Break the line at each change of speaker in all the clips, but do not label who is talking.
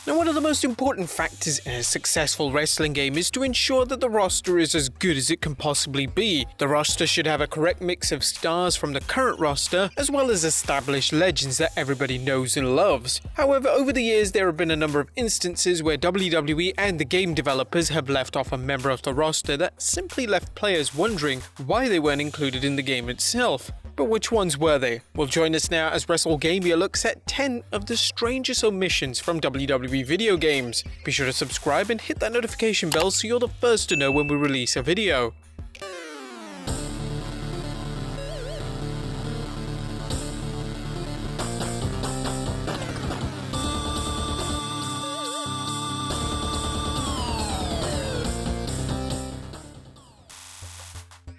Now, one of the most important factors in a successful wrestling game is to ensure that the roster is as good as it can possibly be. The roster should have a correct mix of stars from the current roster, as well as established legends that everybody knows and loves. However, over the years there have been a number of instances where WWE and the game developers have left off a member of the roster that simply left players wondering why they weren't included in the game itself. But which ones were they? Well, join us now as Wrestlegamia looks at 10 of the strangest omissions from WWE Video Games. Be sure to subscribe and hit that notification bell so you're the first to know when we release a video.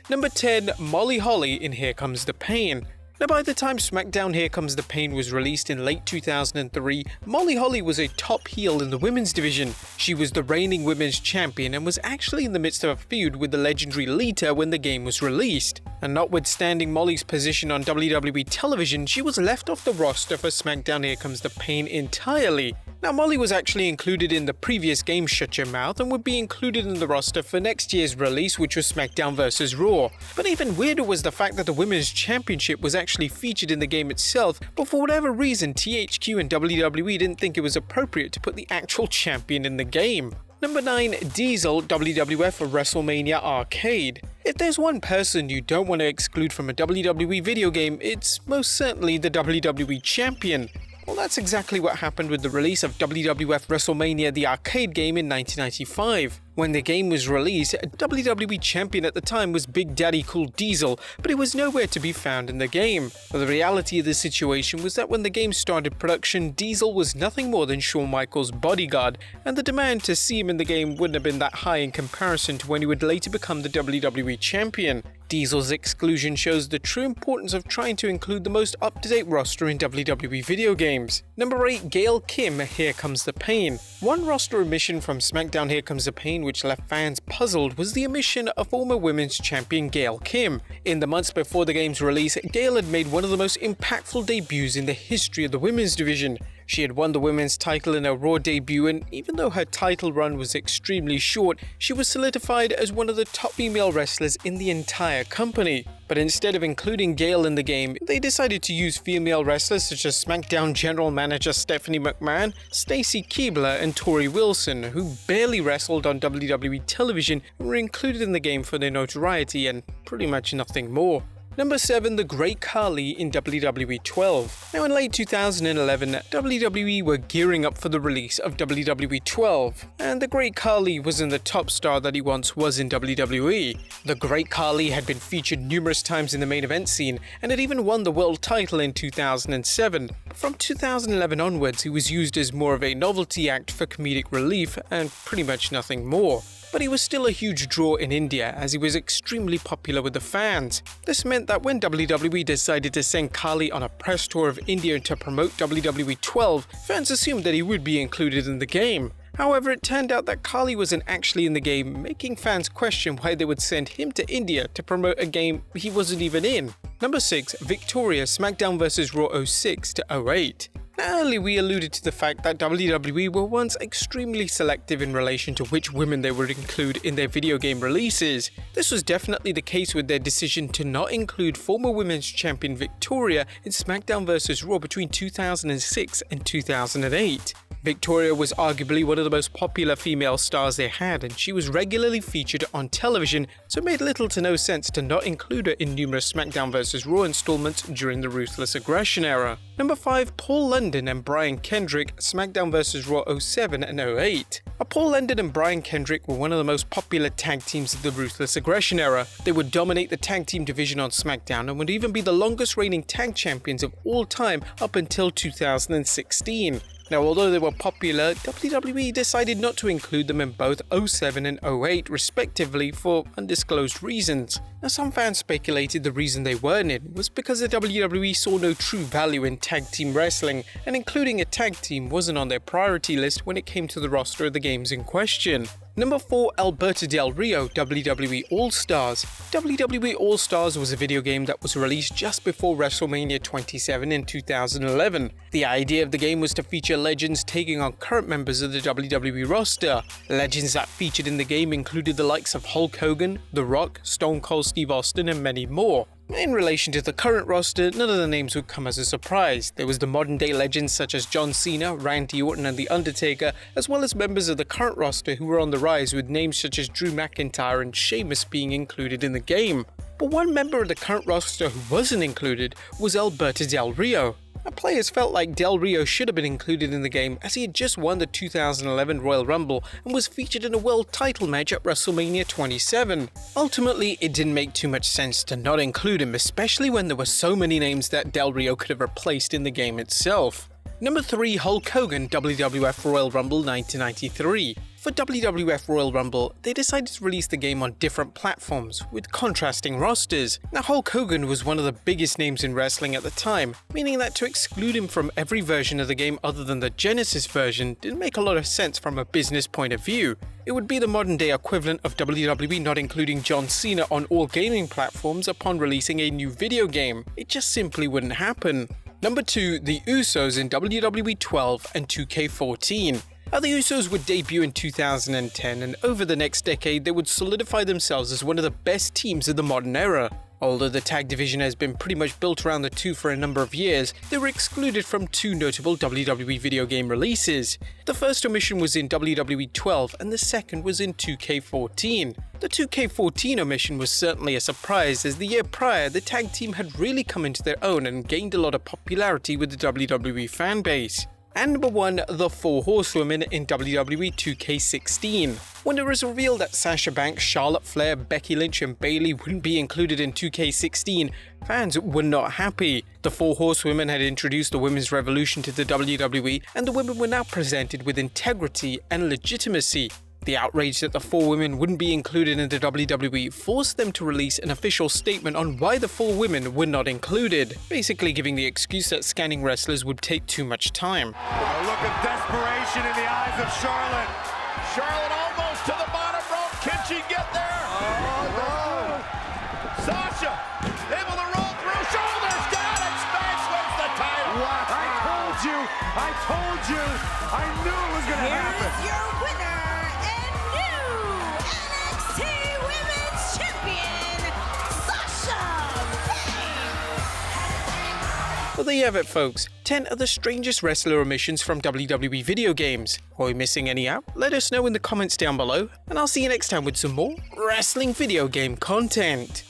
Number 10, Molly Holly in Here Comes the Pain. Now, by the time Smackdown Here Comes the Pain was released in late 2003, Molly Holly was a top heel in the women's division. She was the reigning women's champion and was actually in the midst of a feud with the legendary Lita when the game was released. And notwithstanding Molly's position on WWE television, she was left off the roster for Smackdown Here Comes the Pain entirely. Now, Molly was actually included in the previous game Shut Your Mouth and would be included in the roster for next year's release, which was Smackdown vs. Raw. But even weirder was the fact that the Women's Championship was actually featured in the game itself, but for whatever reason THQ and WWE didn't think it was appropriate to put the actual champion in the game. Number 9, Diesel WWF Wrestlemania Arcade. If there's one person you don't want to exclude from a WWE video game, it's most certainly the WWE Champion. Well, that's exactly what happened with the release of WWF Wrestlemania the arcade game in 1995. When the game was released, WWE Champion at the time was Big Daddy Cool Diesel, but he was nowhere to be found in the game. But the reality of the situation was that when the game started production, Diesel was nothing more than Shawn Michaels' bodyguard, and the demand to see him in the game wouldn't have been that high in comparison to when he would later become the WWE Champion. Diesel's exclusion shows the true importance of trying to include the most up-to-date roster in WWE video games. Number 8, Gail Kim, Here Comes the Pain. One roster omission from Smackdown Here Comes the Pain which left fans puzzled was the omission of former women's champion Gail Kim. In the months before the game's release, Gail had made one of the most impactful debuts in the history of the women's division. She had won the women's title in her Raw debut, and even though her title run was extremely short, she was solidified as one of the top female wrestlers in the entire company. But instead of including Gail in the game, they decided to use female wrestlers such as SmackDown General Manager Stephanie McMahon, Stacy Keibler, and Tori Wilson, who barely wrestled on WWE television and were included in the game for their notoriety and pretty much nothing more. Number 7, The Great Khali in WWE 12. Now, in late 2011, WWE were gearing up for the release of WWE 12, and The Great Khali wasn't the top star that he once was in WWE. The Great Khali had been featured numerous times in the main event scene, and had even won the world title in 2007. From 2011 onwards, he was used as more of a novelty act for comedic relief, and pretty much nothing more. But he was still a huge draw in India as he was extremely popular with the fans. This meant that when WWE decided to send Khali on a press tour of India to promote WWE 12, fans assumed that he would be included in the game. However, it turned out that Khali wasn't actually in the game, making fans question why they would send him to India to promote a game he wasn't even in. Number 6, Victoria Smackdown vs. Raw 06 to 08. Now, earlier we alluded to the fact that WWE were once extremely selective in relation to which women they would include in their video game releases. This was definitely the case with their decision to not include former women's champion Victoria in Smackdown vs. Raw between 2006 and 2008. Victoria was arguably one of the most popular female stars they had, and she was regularly featured on television, so it made little to no sense to not include her in numerous Smackdown vs. Raw installments during the Ruthless Aggression era. Number 5, Paul London and Brian Kendrick, Smackdown vs. Raw 07 and 08. Paul London and Brian Kendrick were one of the most popular tag teams of the Ruthless Aggression era. They would dominate the tag team division on SmackDown and would even be the longest reigning tag champions of all time up until 2016. Now, although they were popular, WWE decided not to include them in both 07 and 08 respectively for undisclosed reasons. Now, some fans speculated the reason they weren't in was because the WWE saw no true value in tag team wrestling, and including a tag team wasn't on their priority list when it came to the roster of the games in question. Number 4, Alberto Del Rio, WWE All-Stars. WWE All-Stars was a video game that was released just before WrestleMania 27 in 2011. The idea of the game was to feature legends taking on current members of the WWE roster. Legends that featured in the game included the likes of Hulk Hogan, The Rock, Stone Cold Steve Austin, and many more. In relation to the current roster, none of the names would come as a surprise. There was the modern day legends such as John Cena, Randy Orton and The Undertaker, as well as members of the current roster who were on the rise with names such as Drew McIntyre and Sheamus being included in the game. But one member of the current roster who wasn't included was Alberto Del Rio. Players felt like Del Rio should have been included in the game as he had just won the 2011 Royal Rumble and was featured in a world title match at WrestleMania 27. Ultimately, it didn't make too much sense to not include him, especially when there were so many names that Del Rio could have replaced in the game itself. Number 3, Hulk Hogan, WWF Royal Rumble 1993. For WWF Royal Rumble, they decided to release the game on different platforms, with contrasting rosters. Now Hulk Hogan was one of the biggest names in wrestling at the time, meaning that to exclude him from every version of the game other than the Genesis version didn't make a lot of sense from a business point of view. It would be the modern day equivalent of WWE not including John Cena on all gaming platforms upon releasing a new video game. It just simply wouldn't happen. Number 2, the USO'S in WWE 12 and 2K14. The USO'S would debut in 2010, and over the next decade they would solidify themselves as one of the best teams of the modern era. Although the tag division has been pretty much built around the two for a number of years, they were excluded from two notable WWE video game releases. The first omission was in WWE 12 and the second was in 2K14. The 2K14 omission was certainly a surprise, as the year prior the tag team had really come into their own and gained a lot of popularity with the WWE fanbase. And number 1, the 4 Horsewomen in WWE 2K16. When it was revealed that Sasha Banks, Charlotte Flair, Becky Lynch and Bayley wouldn't be included in 2K16, fans were not happy. The 4 Horsewomen had introduced the women's revolution to the WWE, and the women were now presented with integrity and legitimacy. The outrage that the 4 women wouldn't be included in the WWE forced them to release an official statement on why the 4 women were not included, basically giving the excuse that scanning wrestlers would take too much time.
A look of desperation in the eyes of Charlotte. Charlotte almost to the bottom rope. Can she get there? Oh, no. Sasha able to roll through. Shoulders down and Smash wins the title. Wow. I told you. I knew it was going to happen.
Here is your winner.
Well, there you have it, folks. 10 of the strangest wrestler omissions from WWE Video Games. Are we missing any out? Let us know in the comments down below, and I'll see you next time with some more wrestling video game content.